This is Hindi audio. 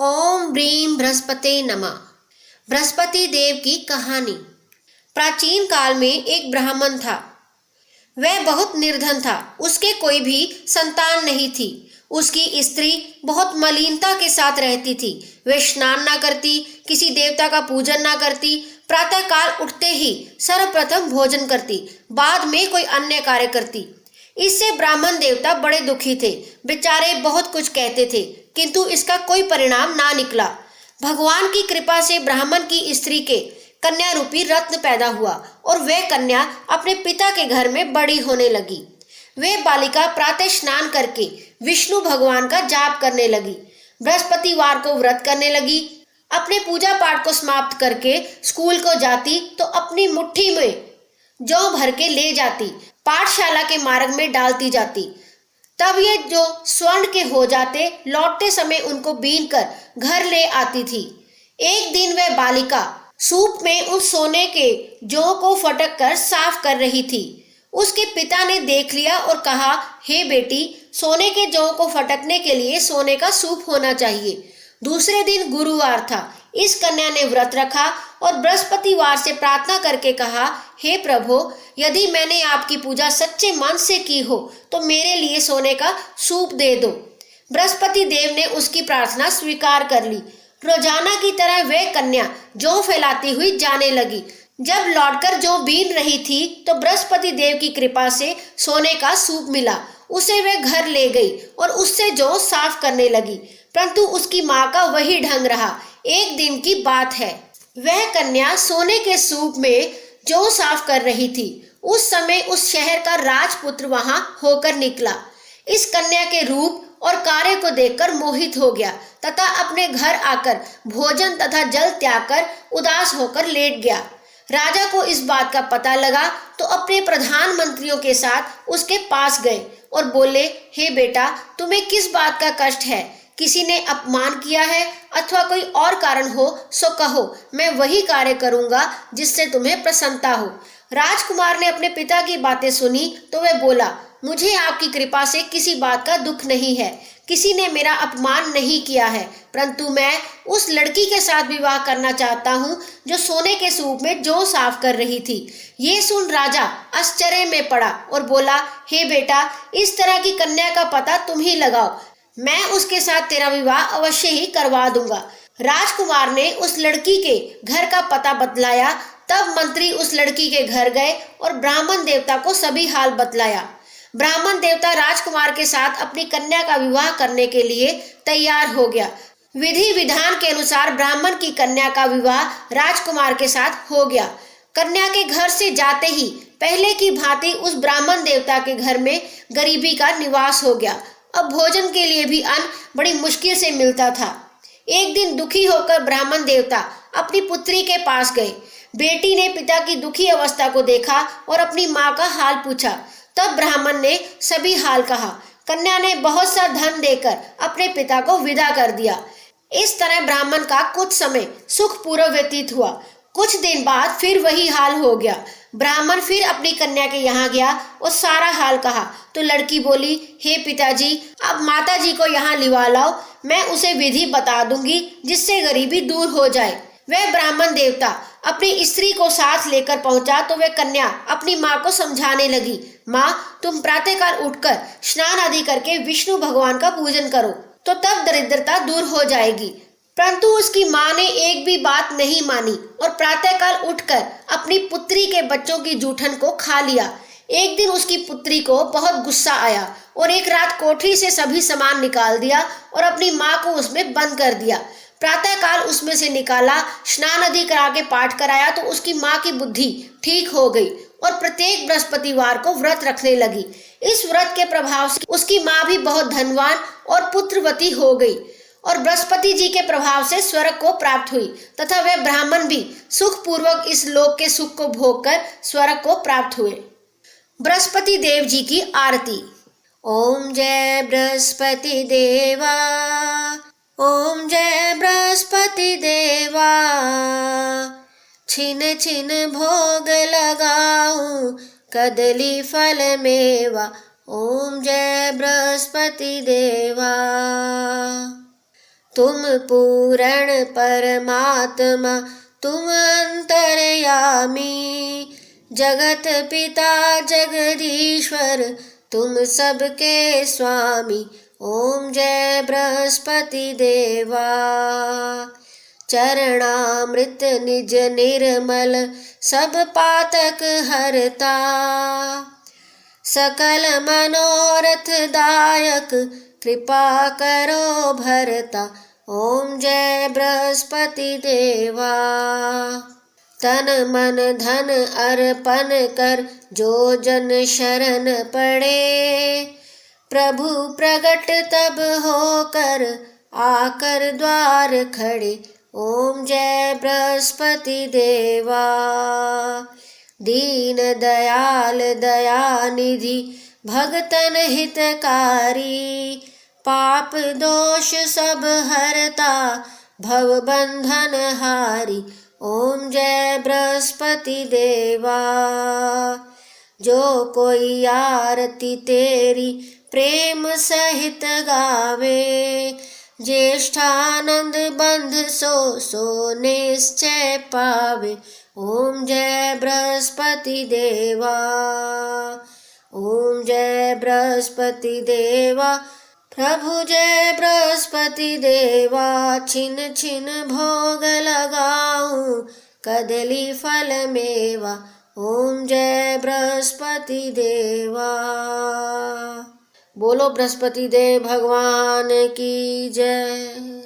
ओम ब्रीम बृहस्पते नमः। बृहस्पति देव की कहानी। प्राचीन काल में एक ब्राह्मण था। वह बहुत निर्धन था। उसके कोई भी संतान नहीं थी। उसकी स्त्री बहुत मलिनता के साथ रहती थी। वह स्नान ना करती, किसी देवता का पूजन ना करती। प्रातः काल उठते ही सर्वप्रथम भोजन करती, बाद में कोई अन्य कार्य करती। इससे ब्राह्मण देवता बड़े दुखी थे। बेचारे बहुत कुछ कहते थे, किंतु इसका कोई परिणाम ना निकला। भगवान की कृपा से ब्राह्मण की स्त्री के कन्या रूपी रत्न पैदा हुआ और वह कन्या अपने पिता के घर में बड़ी होने लगी। वह बालिका प्रातः स्नान करके विष्णु भगवान का जाप करने लगी। बृहस्पतिवार को व्रत करने लगी। अपने पूजा पाठ को समाप्त करके स्कूल को जाती तो अपनी मुट्ठी में जौ भर के ले जाती, पाठशाला के मार्ग में डालती जाती। तब ये जो स्वर्ण के हो जाते, लौटते समय उनको बीन कर घर ले आती थी। एक दिन वह बालिका सूप में उस सोने के जौ को फटक कर साफ कर रही थी। उसके पिता ने देख लिया और कहा, हे बेटी, सोने के जौ को फटकने के लिए सोने का सूप होना चाहिए। दूसरे दिन गुरुवार था। इस कन्या ने व्रत रखा और बृहस्पतिवार से प्रार्थना करके कहा, हे प्रभु, यदि मैंने आपकी पूजा सच्चे मन से की हो तो मेरे लिए सोने का सूप दे दो। बृहस्पति देव ने उसकी प्रार्थना स्वीकार कर ली। रोजाना की तरह वह कन्या जौ फैलाती हुई जाने लगी। जब लौटकर जौ बीन रही थी तो बृहस्पति देव की कृपा से सोने का सूप मिला। उसे वह घर ले गई और उससे जौ साफ करने लगी, परंतु उसकी माँ का वही ढंग रहा। एक दिन की बात है, वह कन्या सोने के सूप में जौ साफ कर रही थी। उस समय उस शहर का राजपुत्र वहां होकर निकला। इस कन्या के रूप और कार्य को देखकर मोहित हो गया तथा अपने घर आकर भोजन तथा जल त्याग कर उदास होकर लेट गया। राजा को इस बात का पता लगा तो अपने प्रधानमंत्रियों के साथ उसके पास गए और बोले, हे बेटा, तुम्हें किस बात का कष्ट है? किसी ने अपमान किया है अथवा कोई और कारण हो सो कहो, मैं वही कार्य करूंगा जिससे तुम्हें प्रसन्नता हो। राजकुमार ने अपने पिता की बातें सुनी तो वह बोला, मुझे आपकी कृपा से किसी बात का दुख नहीं है। किसी ने मेरा अपमान नहीं किया है, परंतु मैं उस लड़की के साथ विवाह करना चाहता हूँ जो सोने के सूप में जौ साफ कर रही थी। ये सुन राजा आश्चर्य में पड़ा और बोला, हे बेटा, इस तरह की कन्या का पता तुम ही लगाओ, मैं उसके साथ तेरा विवाह अवश्य ही करवा दूंगा। राजकुमार ने उस लड़की के घर का पता बतलाया। तब मंत्री उस लड़की के घर गए और ब्राह्मण देवता को सभी हाल बतलाया। ब्राह्मण देवता राजकुमार के साथ अपनी कन्या का विवाह करने के लिए तैयार हो गया। विधि विधान के अनुसार ब्राह्मण की कन्या का विवाह राजकुमार के साथ हो गया। कन्या के घर से जाते ही पहले की भांति उस ब्राह्मण देवता के घर में गरीबी का निवास हो गया। अब भोजन के लिए भी अन्न बड़ी मुश्किल से मिलता था। एक दिन दुखी होकर ब्राह्मण देवता अपनी पुत्री के पास गए। बेटी ने पिता की दुखी अवस्था को देखा और अपनी माँ का हाल पूछा। तब ब्राह्मण ने सभी हाल कहा। कन्या ने बहुत सा धन देकर अपने पिता को विदा कर दिया। इस तरह ब्राह्मण का कुछ समय सुखपूर्वक व्यतीत हुआ। कुछ दिन बाद फिर वही हाल हो गया। ब्राह्मण फिर अपनी कन्या के यहाँ गया और सारा हाल कहा तो लड़की बोली, हे पिताजी, अब माताजी को यहाँ लिवा लाओ, मैं उसे विधि बता दूंगी जिससे गरीबी दूर हो जाए। वह ब्राह्मण देवता अपनी स्त्री को साथ लेकर पहुंचा तो वह कन्या अपनी माँ को समझाने लगी, माँ, तुम प्रातःकाल उठकर स्नान आदि करके विष्णु भगवान का पूजन करो तो तब दरिद्रता दूर हो जाएगी। परंतु उसकी माँ ने एक भी बात नहीं मानी और प्रातःकाल उठकर अपनी पुत्री के बच्चों की जूठन को खा लिया। एक दिन उसकी पुत्री को बहुत गुस्सा आया और एक रात कोठरी से सभी सामान निकाल दिया और अपनी माँ को उसमें बंद कर दिया। प्रातःकाल उसमें से निकाला, स्नान आदि करा के पाठ कराया तो उसकी माँ की बुद्धि ठीक हो गई और प्रत्येक बृहस्पतिवार को व्रत रखने लगी। इस व्रत के प्रभाव से उसकी माँ भी बहुत धनवान और पुत्रवती हो गई और बृहस्पति जी के प्रभाव से स्वर्ग को प्राप्त हुई तथा वह ब्राह्मण भी सुखपूर्वक इस लोक के सुख को भोग कर स्वर्ग को प्राप्त हुए। बृहस्पति देव जी की आरती। ओम जय बृहस्पति देवा, ओम जय बृहस्पति देवा, छिन छिन भोग लगाऊं कदली फल मेवा, ओम जय बृहस्पति देवा। तुम पूर्ण परमात्मा तुम अंतर्यामी, जगत पिता जगदीश्वर तुम सबके स्वामी। ओम जय बृहस्पति देवा। चरणामृत निज निर्मल सब पातक हरता, सकल मनोरथ दायक कृपा करो भरता। ओम जय बृहस्पति देवा। तन मन धन अर्पण कर जो जन शरण पड़े, प्रभु प्रगट तब होकर आकर द्वार खड़े। ओम जय बृहस्पति देवा। दीन दयाल दयानिधि भगतन हितकारी, पाप दोष सब हरता भव बंधन हारी। ओम जय बृहस्पति देवा। जो कोई आरती तेरी प्रेम सहित गावे, ज्येष्ठानंद बंध सो निश्चय पावे। ओम जय बृहस्पति देवा। ओम जय बृहस्पति देवा। प्रभु जय बृहस्पति देवा। छिन छिन भोग लगाऊं कदली फल मेवा। ओम जय बृहस्पति देवा। बोलो बृहस्पति देव भगवान की जय।